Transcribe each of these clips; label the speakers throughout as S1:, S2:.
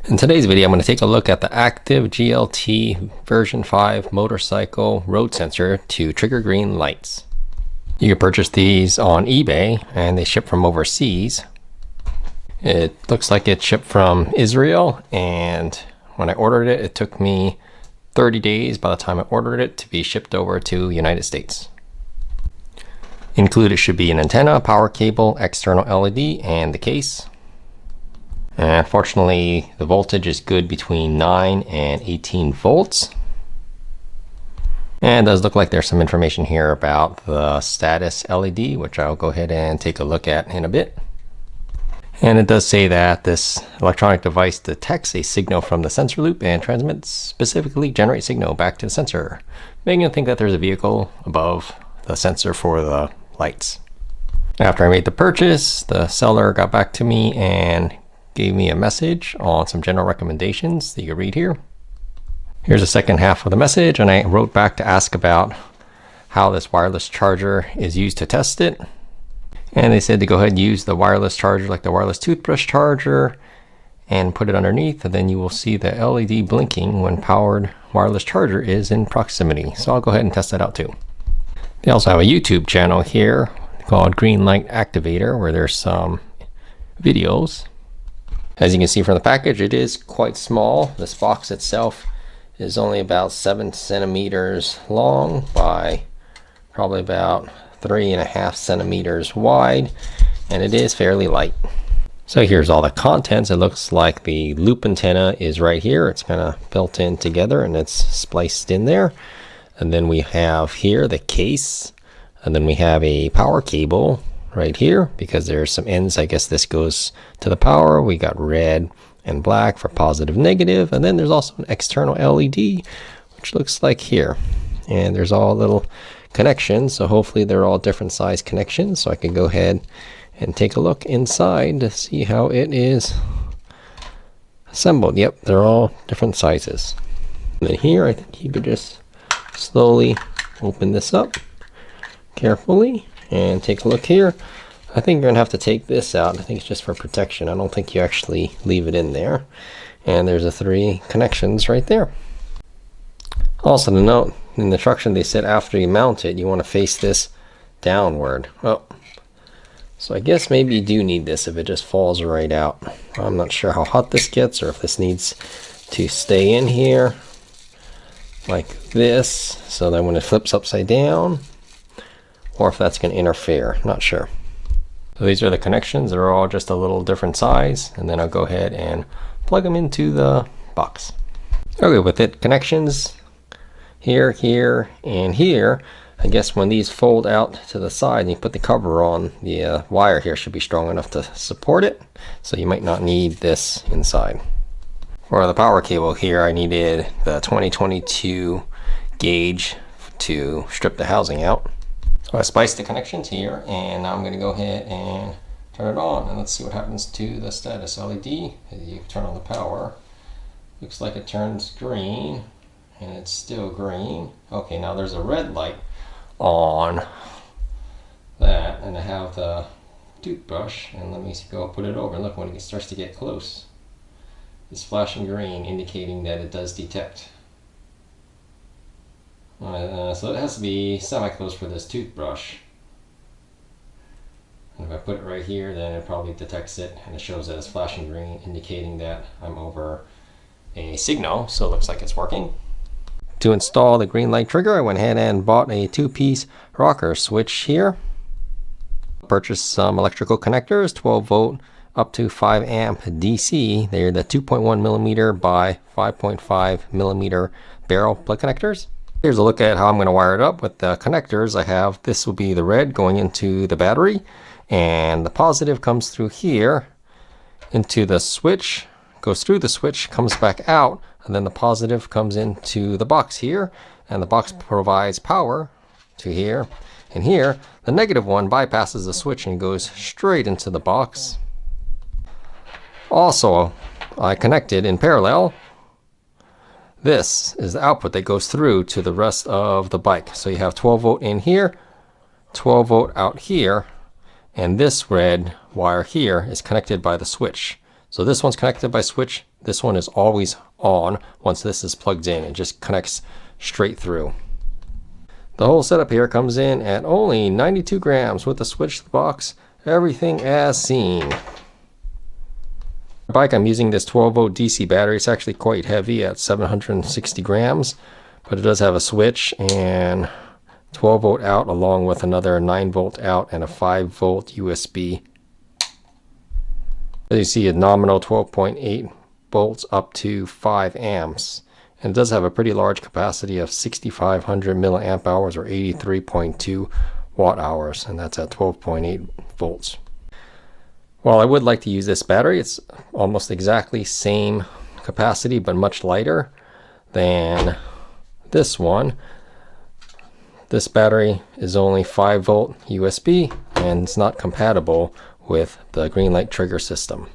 S1: In today's video, I'm going to take a look at the Active GLT version 5 motorcycle road sensor to trigger green lights. You can purchase these on eBay and they ship from overseas. It looks like it shipped from Israel, and when I ordered it, it took me 30 days by the time I ordered it to be shipped over to United States. Included should be an antenna, power cable, external LED, and the case. And fortunately, the voltage is good between 9 and 18 volts. And it does look like there's some information here about the status LED, which I'll go ahead and take a look at in a bit. And it does say that this electronic device detects a signal from the sensor loop and transmits, specifically generate signal back to the sensor, making it think that there's a vehicle above the sensor for the lights. After I made the purchase, the seller got back to me and gave me a message on some general recommendations that you can read here. Here's the second half of the message, and I wrote back to ask about how this wireless charger is used to test it. And they said to go ahead and use the wireless charger like the wireless toothbrush charger and put it underneath, and then you will see the LED blinking when powered wireless charger is in proximity. So I'll go ahead and test that out too. They also have a YouTube channel here called Green Light Activator where there's some videos. As you can see from the package, it is quite small. This box itself is only about 7 centimeters long by probably about 3.5 centimeters wide, and it is fairly light. So here's all the contents. It looks like the loop antenna is right here. It's kind of built in together and it's spliced in there. And then we have here the case, and then we have a power cable right here because there's some ends. I guess this goes to the power. We got red and black for positive, negative, and then there's also an external LED, which looks like here. And there's all little connections, so hopefully they're all different size connections, so I can go ahead and take a look inside to see how it is assembled. Yep, they're all different sizes. And then here, I think you could just slowly open this up carefully and take a look here. I think you're gonna have to take this out. I think it's just for protection. I don't think you actually leave it in there. And there's the 3 connections right there. Also to note, in the instruction they said after you mount it, you want to face this downward. Oh, so I guess maybe you do need this if it just falls right out. I'm not sure how hot this gets or if this needs to stay in here like this so that when it flips upside down, or if that's going to interfere. I'm not sure. So these are the connections. They're all just a little different size, and then I'll go ahead and plug them into the box. Okay, with it, connections here, here, and here. I guess when these fold out to the side and you put the cover on, the wire here should be strong enough to support it, so you might not need this inside. For the power cable here, I needed the 2022 gauge to strip the housing out. So I spliced the connections here, and now I'm going to go ahead and turn it on, and let's see what happens to the status LED. As you turn on the power, looks like it turns green, and it's still green. Okay, now there's a red light on that, and I have the toothbrush, and let me go put it over, and look, when it starts to get close, it's flashing green, indicating that it does detect. So it has to be semi-close for this toothbrush. And if I put it right here, then it probably detects it, and it shows that it's flashing green, indicating that I'm over a signal, so it looks like it's working. To install the green light trigger, I went ahead and bought a 2-piece rocker switch here. Purchased some electrical connectors, 12 volt up to 5 amp DC. They're the 2.1 millimeter by 5.5 millimeter barrel plug connectors. Here's a look at how I'm going to wire it up with the connectors. I have, this will be the red going into the battery, and the positive comes through here into the switch, goes through the switch, comes back out, and then the positive comes into the box here, and the box provides power to here and here. The negative one bypasses the switch and goes straight into the box. Also, I connected in parallel. This is the output that goes through to the rest of the bike. So you have 12 volt in here, 12 volt out here, and this red wire here is connected by the switch. So this one's connected by switch. This one is always on once this is plugged in. It just connects straight through. The whole setup here comes in at only 92 grams with the switch, the box, everything as seen. The bike, I'm using this 12-volt DC battery. It's actually quite heavy at 760 grams, but it does have a switch and 12-volt out along with another 9-volt out and a 5-volt USB. As you see, a nominal 12.8 volts up to 5 amps. And it does have a pretty large capacity of 6,500 milliamp hours or 83.2 watt hours, and that's at 12.8 volts. While I would like to use this battery, it's almost exactly same capacity but much lighter than this one. This battery is only 5-volt USB and it's not compatible with the green light trigger system.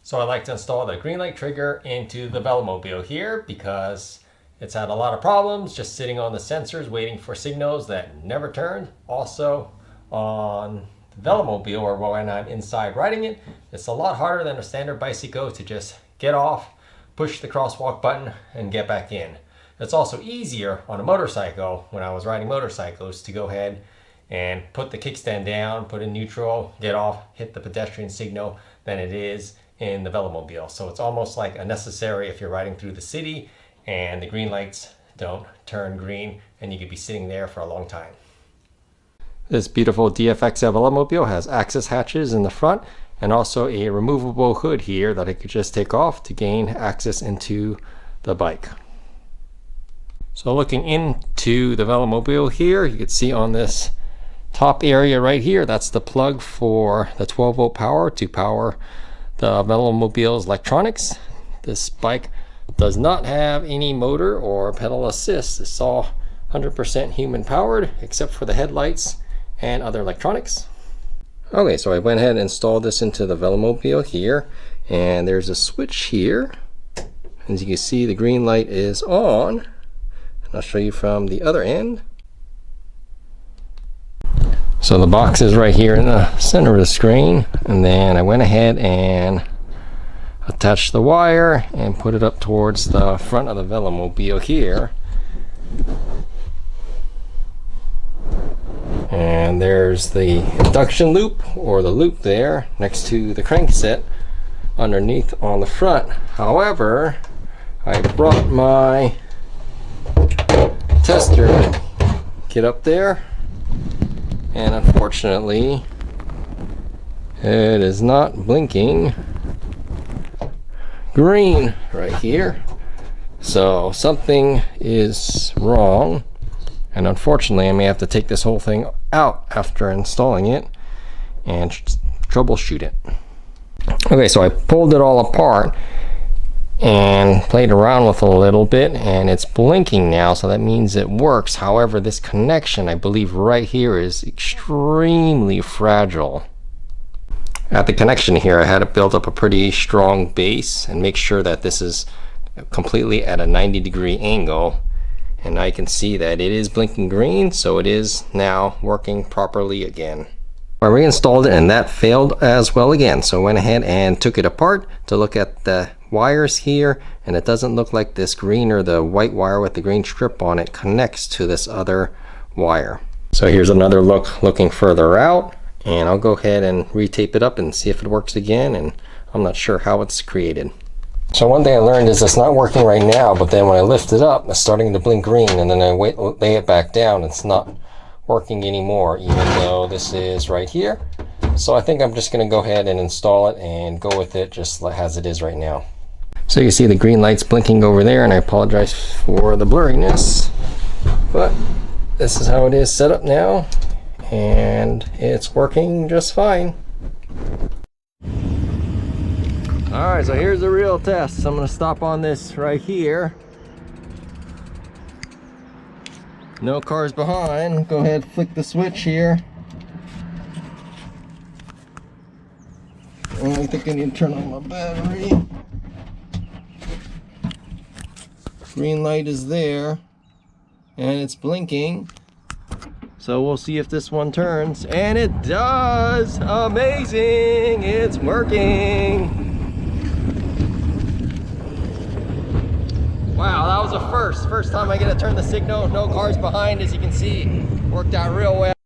S1: So I like to install the green light trigger into the Velomobile here because it's had a lot of problems just sitting on the sensors waiting for signals that never turned. Also on the Velomobile, or when I'm inside riding it, it's a lot harder than a standard bicycle to just get off, push the crosswalk button and get back in. It's also easier on a motorcycle when I was riding motorcycles to go ahead and put the kickstand down, put in neutral, get off, hit the pedestrian signal than it is in the Velomobile. So it's almost like a necessary if you're riding through the city and the green lights don't turn green and you could be sitting there for a long time. This beautiful DFXL Velomobile has access hatches in the front and also a removable hood here that I could just take off to gain access into the bike. So looking into the Velomobile here, you can see on this top area right here, that's the plug for the 12-volt power to power the Velomobile's electronics. This bike does not have any motor or pedal assist. It's all 100% human powered except for the headlights and other electronics. Okay, so I went ahead and installed this into the Velomobile here, and there's a switch here. As you can see, the green light is on. I'll show you from the other end. So the box is right here in the center of the screen, and then I went ahead and attached the wire and put it up towards the front of the Velomobile here. And there's the induction loop, or the loop there next to the crankset underneath on the front. However, I brought my tester kit up there, and unfortunately it is not blinking green right here. So something is wrong, and unfortunately I may have to take this whole thing out after installing it and troubleshoot it. Okay, so I pulled it all apart and played around with it a little bit, and it's blinking now, so that means it works. However, this connection, I believe right here, is extremely fragile. At the connection here, I had to build up a pretty strong base and make sure that this is completely at a 90-degree angle, and I can see that it is blinking green, so it is now working properly again. I reinstalled it and that failed as well again, so I went ahead and took it apart to look at the wires here, and it doesn't look like this green, or the white wire with the green strip on it, connects to this other wire. So here's another look looking further out, and I'll go ahead and retape it up and see if it works again, and I'm not sure how it's created. So one thing I learned is it's not working right now, but then when I lift it up, it's starting to blink green, and then I lay it back down, it's not working anymore, even though this is right here. So I think I'm just going to go ahead and install it and go with it just as it is right now. So you see the green lights blinking over there, and I apologize for the blurriness, but this is how it is set up now, and it's working just fine. Alright, so here's the real test. So I'm going to stop on this right here. No cars behind. Go ahead, flick the switch here. I think I need to turn on my battery. Green light is there, and it's blinking. So we'll see if this one turns, and it does. Amazing, it's working. that was a first time I get to turn the signal, no cars behind, as you can see. Worked out real well.